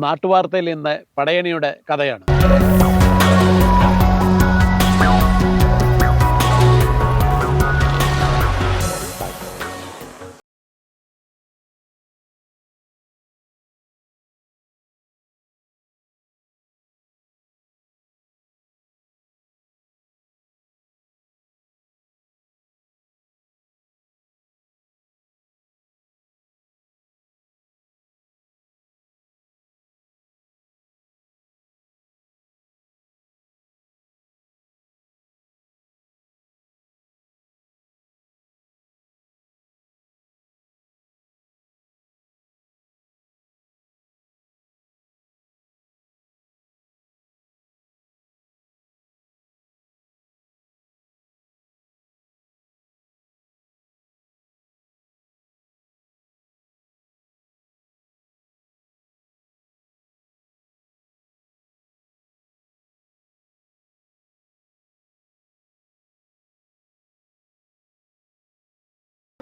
നാട്ടുവാർത്തയിൽ ഇന്ന് പടയണിയുടെ കഥയാണ്.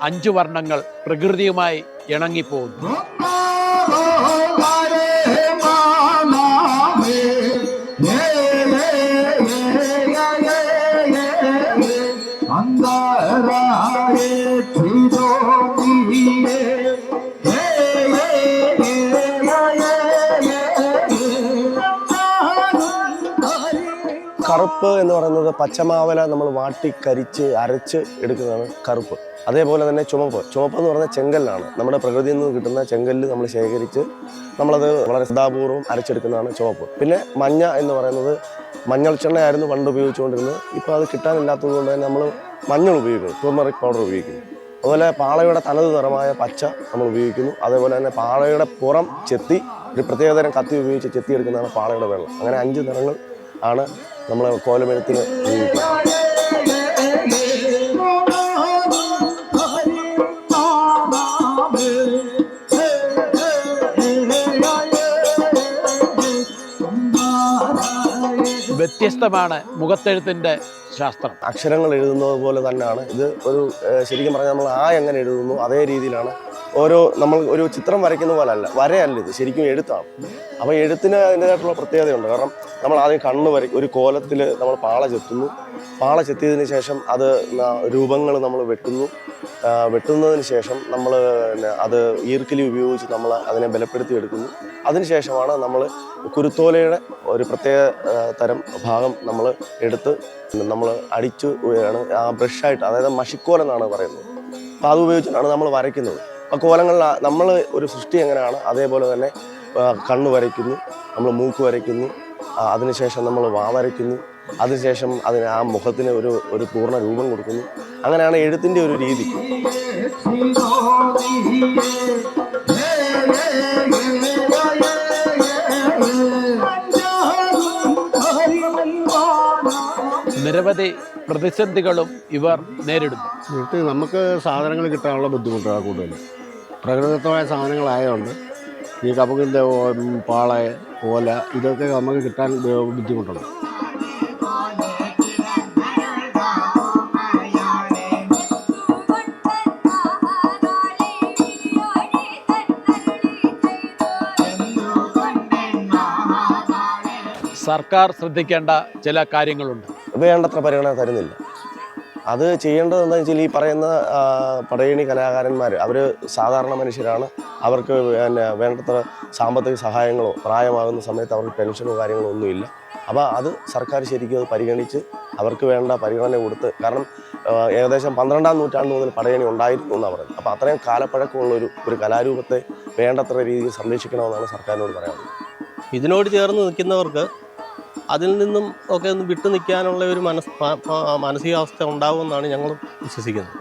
അഞ്ചു വർണ്ണങ്ങൾ പ്രകൃതിയുമായി ഇണങ്ങിപ്പോകുന്നു. കറുപ്പ് എന്ന് പറയുന്നത് പച്ചമാവല നമ്മൾ വാട്ടി കരിച്ച് അരച്ച് എടുക്കുന്നതാണ് കറുപ്പ്. അതേപോലെ തന്നെ ചുമപ്പ് എന്ന് പറയുന്നത് ചെങ്കല്ലാണ്. നമ്മുടെ പ്രകൃതിയിൽ നിന്ന് കിട്ടുന്ന ചെങ്കല്ല് നമ്മൾ ശേഖരിച്ച് നമ്മളത് വളരെ ശ്രദ്ധാപൂർവ്വം അരച്ചെടുക്കുന്നതാണ് ചുവപ്പ്. പിന്നെ മഞ്ഞ എന്ന് പറയുന്നത് മഞ്ഞൾച്ചെണ്ണയായിരുന്നു പണ്ട് ഉപയോഗിച്ചുകൊണ്ടിരുന്നത്. ഇപ്പോൾ അത് കിട്ടാനില്ലാത്തത് കൊണ്ട് തന്നെ നമ്മൾ മഞ്ഞൾ ഉപയോഗിക്കുന്നു, ടൂർമറിക് പൗഡർ ഉപയോഗിക്കുന്നു. അതുപോലെ പാളയുടെ തനത് നിറമായ പച്ച നമ്മൾ ഉപയോഗിക്കുന്നു. അതേപോലെ തന്നെ പാളയുടെ പുറം ചെത്തി ഒരു പ്രത്യേകതരം കത്തി ഉപയോഗിച്ച് ചെത്തിയെടുക്കുന്നതാണ് പാളയുടെ വെള്ളം. അങ്ങനെ 5 നിറങ്ങൾ ആണ് നമ്മൾ കോലമെഴുത്തിന് ഉപയോഗിക്കുന്നത്. വ്യത്യസ്തമാണ് മുഖത്തെഴുത്തിൻ്റെ ശാസ്ത്രം. അക്ഷരങ്ങൾ എഴുതുന്നത് പോലെ തന്നെയാണ് ഇത്. ഒരു ശരിക്കും പറഞ്ഞാൽ നമ്മൾ എങ്ങനെ എഴുതുന്നു അതേ രീതിയിലാണ് നമ്മൾ ഒരു ചിത്രം വരയ്ക്കുന്ന പോലെ അല്ല, വരയല്ല ഇത്, ശരിക്കും എഴുത്താണ്. അപ്പോൾ എഴുത്തിന് അതിൻ്റേതായിട്ടുള്ള പ്രത്യേകതയുണ്ട്. കാരണം നമ്മൾ ആദ്യം കണ്ണ് ഒരു കോലത്തിൽ നമ്മൾ പാള ചെത്തുന്നു. പാള ചെത്തിയതിന് ശേഷം അത് രൂപങ്ങൾ നമ്മൾ വെട്ടുന്നതിന് ശേഷം നമ്മൾ അത് ഈർക്കിലി ഉപയോഗിച്ച് നമ്മൾ അതിനെ ബലപ്പെടുത്തി എടുക്കുന്നു. അതിനുശേഷമാണ് നമ്മൾ കുരുത്തോലയുടെ ഒരു പ്രത്യേക തരം ഭാഗം നമ്മൾ എടുത്ത് നമ്മൾ അടിച്ചു ആ ബ്രഷായിട്ട്, അതായത് മഷിക്കോലം എന്നാണ് പറയുന്നത്. അപ്പോൾ അത് ഉപയോഗിച്ചിട്ടാണ് നമ്മൾ വരയ്ക്കുന്നത്. ആ കോലങ്ങളിൽ നമ്മൾ ഒരു സൃഷ്ടി എങ്ങനെയാണ് അതേപോലെ തന്നെ കണ്ണ് വരയ്ക്കുന്നു, നമ്മൾ മൂക്ക് വരയ്ക്കുന്നു, അതിനുശേഷം നമ്മൾ വാ വരയ്ക്കുന്നു, അതിനുശേഷം അതിന് ആ മുഖത്തിന് ഒരു പൂർണ്ണ രൂപം കൊടുക്കുന്നു. അങ്ങനെയാണ് എഴുത്തിൻ്റെ ഒരു രീതി. നിരവധി പ്രതിസന്ധികളും ഇവർ നേരിടുന്നു. വീട്ടിൽ നമുക്ക് സാധനങ്ങൾ കിട്ടാനുള്ള ബുദ്ധിമുട്ടാണ് കൂടുതൽ. പ്രകൃതിദത്തമായ സാധനങ്ങളായതുകൊണ്ട് ഈ കമുകിൻ്റെ പാള, ഓല ഇതൊക്കെ നമുക്ക് കിട്ടാൻ ബുദ്ധിമുട്ടുണ്ട്. സർക്കാർ ശ്രദ്ധിക്കേണ്ട ചില കാര്യങ്ങളുണ്ട്. വേണ്ടത്ര പരിഗണന തരുന്നില്ല. അത് ചെയ്യേണ്ടത് എന്താണെന്ന് വെച്ചാൽ ഈ പറയുന്ന പടയണി കലാകാരന്മാർ അവർ സാധാരണ മനുഷ്യരാണ്. അവർക്ക് വേണ്ടത്ര സാമ്പത്തിക സഹായങ്ങളോ പ്രായമാകുന്ന സമയത്ത് അവർക്ക് പെൻഷനോ കാര്യങ്ങളോ ഒന്നുമില്ല. അപ്പോൾ അത് സർക്കാർ ശരിക്കും അത് പരിഗണിച്ച് അവർക്ക് വേണ്ട പരിഗണന കൊടുത്ത്, കാരണം ഏകദേശം 12-ാം നൂറ്റാണ്ട് മുതൽ പടയണി ഉണ്ടായിരുന്നു എന്നാണ് പറയുന്നത്. അപ്പോൾ അത്രയും കാലപ്പഴക്കമുള്ള ഒരു കലാരൂപത്തെ വേണ്ടത്ര രീതിയിൽ സംരക്ഷിക്കണമെന്നാണ് സർക്കാരിനോട് പറയാനുള്ളത്. ഇതിനോട് ചേർന്ന് നിൽക്കുന്നവർക്ക് അതിൽ നിന്നും ഒക്കെ ഒന്ന് വിട്ടു നിൽക്കാനുള്ള ഒരു മാനസികാവസ്ഥ ഉണ്ടാവുമെന്നാണ് ഞങ്ങൾ വിശ്വസിക്കുന്നത്.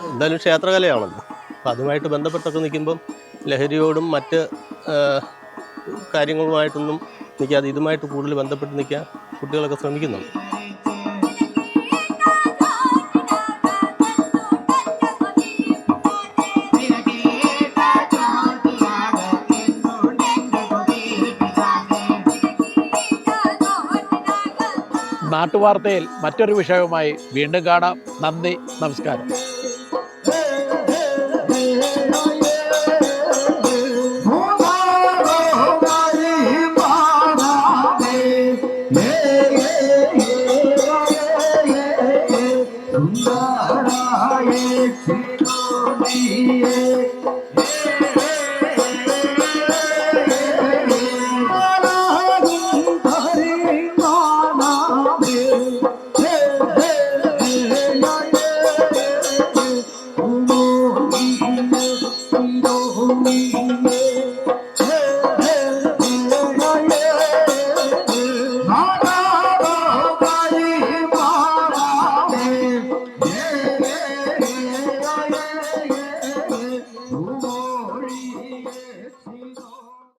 എന്തായാലും ക്ഷേത്രകലയാണല്ലോ, അപ്പോൾ അതുമായിട്ട് ബന്ധപ്പെട്ടൊക്കെ നിൽക്കുമ്പം ലഹരിയോടും മറ്റ് കാര്യങ്ങളുമായിട്ടൊന്നും നിൽക്കാതെ ഇതുമായിട്ട് കൂടുതൽ ബന്ധപ്പെട്ട് നിൽക്കാൻ കുട്ടികളൊക്കെ ശ്രമിക്കുന്നുണ്ട്. നാട്ടുവാർത്തയിൽ മറ്റൊരു വിഷയവുമായി വീണ്ടും കാണാം. നന്ദി, നമസ്കാരം. നീയേ